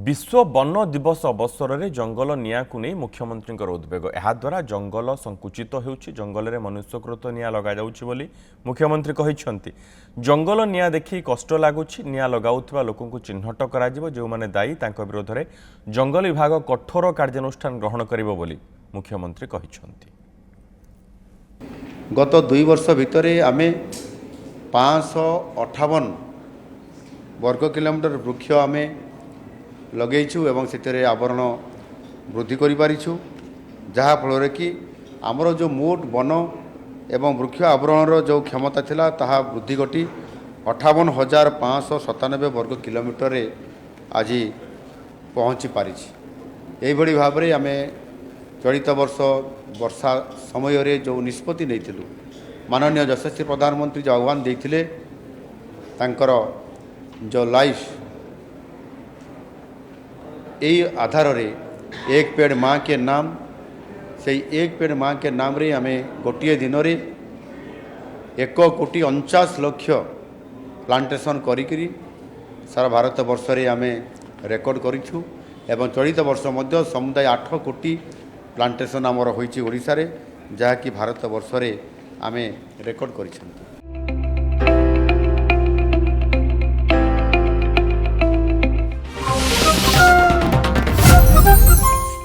विश्व वन दिवस अवसर में जंगल निया को नहीं मुख्यमंत्री उद्वेग याद्वारा जंगल संकुचित होउछि जंगल में मनुष्यकृत निया लगा जाउछि बोली मुख्यमंत्री कहिसंती। जंगल निया देखि कष्ट लागुछि निया लगाउथिबा लोकंकु चिन्हट करा जिवो जो माने दायी तांको विरोध में जंगल विभाग कठोर कार्यानुष्ठान ग्रहण करिवो बोली मुख्यमंत्री कहिसंती। गत 2 वर्ष भितर आमे 558 वर्ग किलोमीटर वृक्ष आमे लगेइछु एवं से आवरण वृद्धि करिपारिछु जहाँ फल कि आमर जो मोट वन एवं वृक्ष आवरण जो क्षमता थिला ताहा वृद्धि घटी 58,597 वर्ग किलोमीटर आज पहुँची पारिछि। एभली भाव में आमे चलित वर्ष वर्षा समय रे जो निष्पत्ति नैथिलु माननीय यशस्वी प्रधानमंत्री जो आह्वान देथिले तांकर जो लाइफ यही आधार रे एक पेड़ माँ के नाम से एक पेड़ माँ के नाम रे हमें गोटे दिन रे 1,49,00,000 प्लांटेशन करी सारा भारत वर्ष रे हमें रेकर्ड करिछु एवं चलित वर्ष मध्य समुदाय 8 कोटी प्लांटेशन आमर होइछि ओडिसा रे जहा कि भारत वर्ष रे हमें रेकर्ड करिछंती।